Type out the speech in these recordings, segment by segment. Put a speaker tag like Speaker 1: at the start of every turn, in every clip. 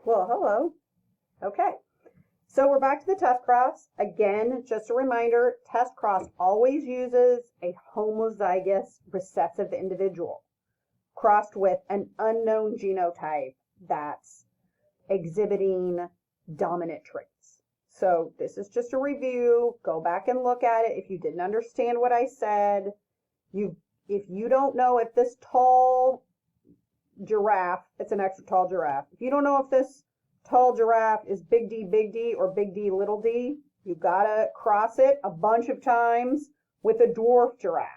Speaker 1: Well, hello. Okay, so we're back to the test cross. Again, just a reminder, test cross always uses a homozygous recessive individual crossed with an unknown genotype that's exhibiting dominant traits. So this is just a review. Go back and look at it. If you didn't understand what I said, if you don't know if this tall giraffe, it's an extra tall giraffe. If you don't know if this tall giraffe is big D or big D little d, you gotta cross it a bunch of times with a dwarf giraffe.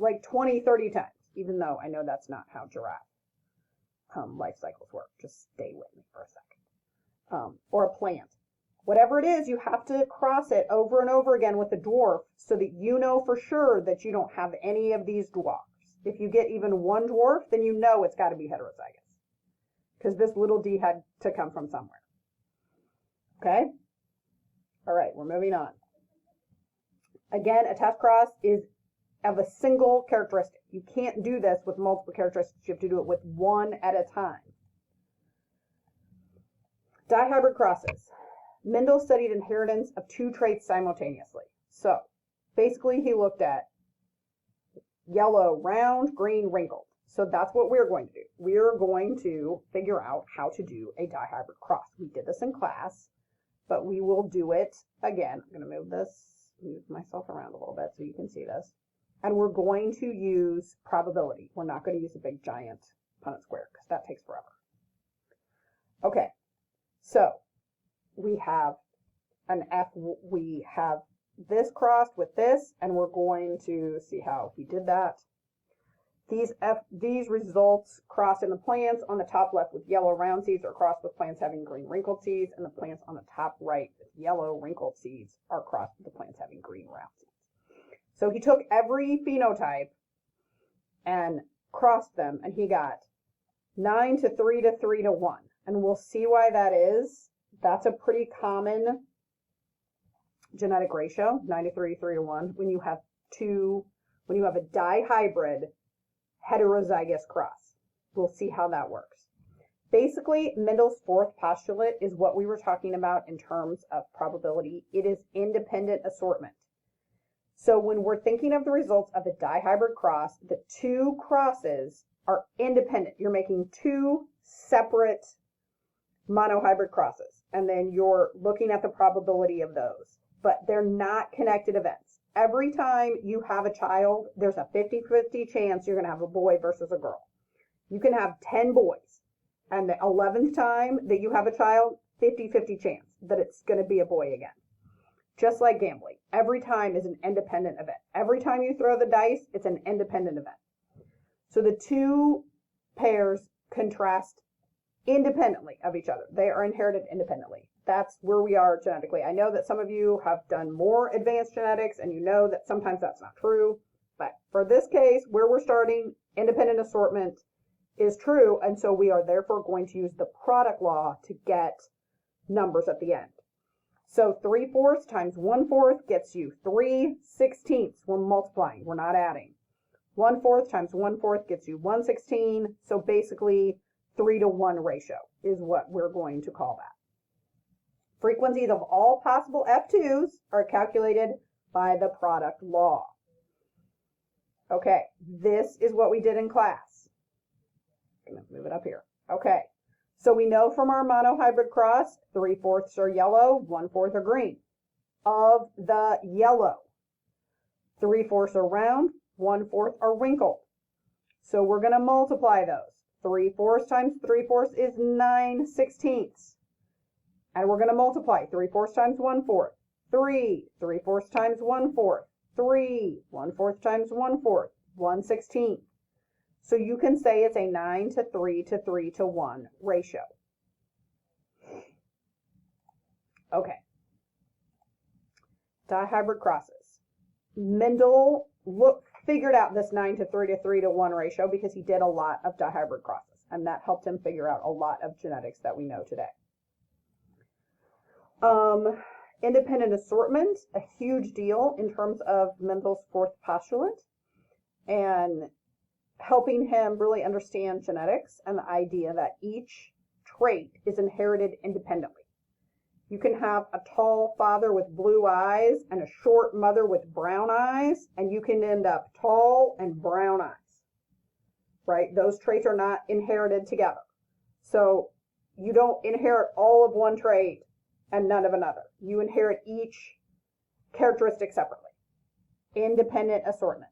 Speaker 1: Like 20, 30 times, even though I know that's not how giraffe life cycles work. Just stay with me for a second. Or a plant. Whatever it is, you have to cross it over and over again with a dwarf so that you know for sure that you don't have any of these dwarfs. If you get even one dwarf, then you know it's got to be heterozygous because this little d had to come from somewhere. Okay? All right, we're moving on. Again, a test cross is of a single characteristic. You can't do this with multiple characteristics. You have to do it with one at a time. Dihybrid crosses. Mendel studied inheritance of two traits simultaneously. So basically he looked at yellow round, green wrinkled. So that's what we're going to do. We're going to figure out how to do a dihybrid cross. We did this in class, but we will do it again. I'm going to move myself around a little bit so you can see this. And we're going to use probability. We're not going to use a big giant Punnett square because that takes forever. Okay, so we have an F, we have this crossed with this, and we're going to see how he did that. These results crossed in the plants on the top left with yellow round seeds are crossed with plants having green wrinkled seeds, and the plants on the top right with yellow wrinkled seeds are crossed with the plants having green round seeds. So he took every phenotype and crossed them, and he got 9 to 3 to 3 to 1. And we'll see why that is. That's a pretty common genetic ratio, 9 to 3 to 3 to 1, when you have a dihybrid heterozygous cross. We'll see how that works. Basically, Mendel's fourth postulate is what we were talking about in terms of probability. It is independent assortment. So when we're thinking of the results of a dihybrid cross, the two crosses are independent. You're making two separate monohybrid crosses, and then you're looking at the probability of those. But they're not connected events. Every time you have a child, there's a 50-50 chance you're going to have a boy versus a girl. You can have 10 boys, and the 11th time that you have a child, 50-50 chance that it's going to be a boy again. Just like gambling, every time is an independent event. Every time you throw the dice, it's an independent event. So the two pairs contrast independently of each other. They are inherited independently. That's where we are genetically. I know that some of you have done more advanced genetics, and you know that sometimes that's not true. But for this case, where we're starting, independent assortment is true, and so we are therefore going to use the product law to get numbers at the end. So 3/4 times 1/4 gets you 3/16. We're multiplying, we're not adding. 1/4 times 1/4 gets you 1/16. So basically 3 to 1 ratio is what we're going to call that. Frequencies of all possible F2s are calculated by the product law. Okay, this is what we did in class. I'm going to move it up here. Okay. So we know from our monohybrid cross, 3/4 are yellow, 1/4 are green. Of the yellow, 3/4 are round, 1/4 are wrinkled. So we're going to multiply those. 3/4 times 3/4 is 9/16. And we're going to multiply 3/4 times 1/4, 3, 3/4 times 1/4, 3, 1/4 times 1/4, 1/16. So you can say it's a 9 to 3 to 3 to 1 ratio. Okay. Dihybrid crosses. Mendel figured out this 9 to 3 to 3 to 1 ratio because he did a lot of dihybrid crosses, and that helped him figure out a lot of genetics that we know today. Independent assortment, a huge deal in terms of Mendel's fourth postulate, and helping him really understand genetics and the idea that each trait is inherited independently. You can have a tall father with blue eyes and a short mother with brown eyes, and you can end up tall and brown eyes, right? Those traits are not inherited together. So you don't inherit all of one trait and none of another. You inherit each characteristic separately. Independent assortment.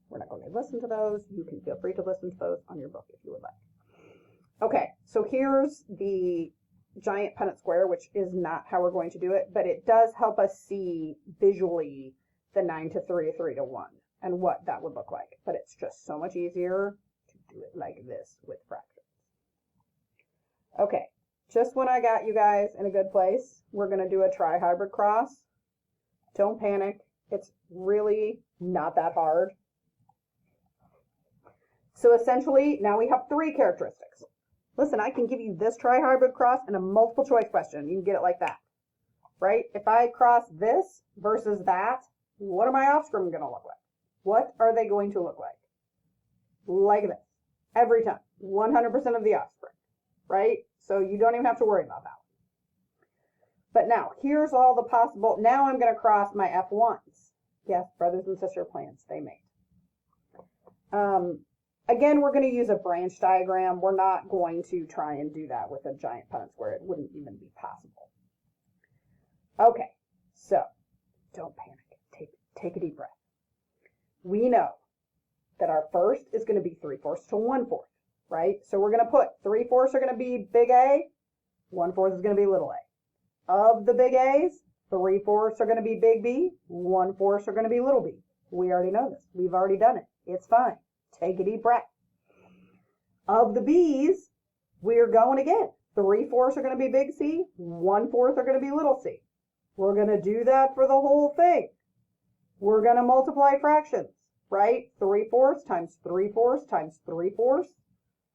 Speaker 1: We're not going to listen to those. You can feel free to listen to those on your book if you would like. Okay, so here's the giant Punnett square, which is not how we're going to do it, but it does help us see visually the 9 to 3 to 3 to 1 and what that would look like. But it's just so much easier to do it like this with fractions. Okay, just when I got you guys in a good place, we're going to do a tri-hybrid cross. Don't panic. It's really not that hard. So essentially, now we have 3 characteristics. Listen, I can give you this tri-hybrid cross and a multiple choice question. You can get it like that, right? If I cross this versus that, what are my offspring going to look like? What are they going to look like? Like this. Every time. 100% of the offspring, right? So you don't even have to worry about that. But now, here's all the possible. Now I'm going to cross my F1s. Yes, brothers and sister plants, they mate. Again, we're going to use a branch diagram. We're not going to try and do that with a giant Punnett square. It wouldn't even be possible. Okay, so don't panic. Take a deep breath. We know that our first is going to be 3/4 to 1/4, right? So we're going to put 3/4 are going to be big A, 1/4 is going to be little a. Of the big A's, 3/4 are going to be big B, 1/4 are going to be little b. We already know this. We've already done it. It's fine. Take a deep breath. Of the B's, we're going again. 3/4 are going to be big C, 1/4 are going to be little c. We're going to do that for the whole thing. We're going to multiply fractions, right? 3/4 times 3/4 times 3/4,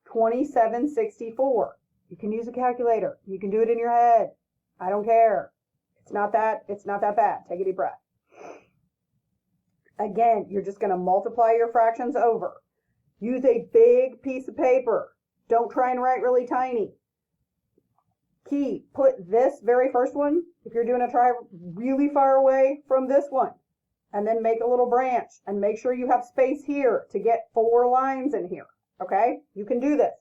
Speaker 1: 27/64. You can use a calculator. You can do it in your head. I don't care. It's not that bad. Take a deep breath. Again, you're just going to multiply your fractions over. Use a big piece of paper. Don't try and write really tiny. Key, put this very first one, if you're doing a try, really far away from this one. And then make a little branch. And make sure you have space here to get 4 lines in here. Okay? You can do this.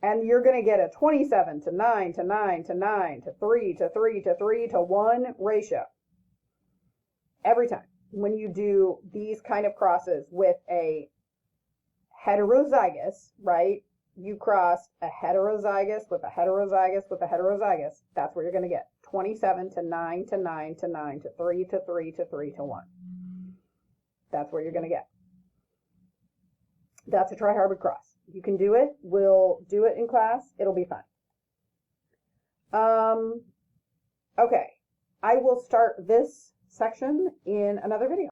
Speaker 1: And you're going to get a 27 to 9 to 9 to 9 to 3 to 3 to 3 to 1 ratio. Every time. When you do these kind of crosses with a heterozygous, right? You cross a heterozygous with a heterozygous with a heterozygous. That's what you're going to get. 27 to 9 to 9 to 9 to 3 to 3 to 3 to 1. That's what you're going to get. That's a tri-hybrid cross. You can do it. We'll do it in class. It'll be fun. Okay. I will start this section in another video.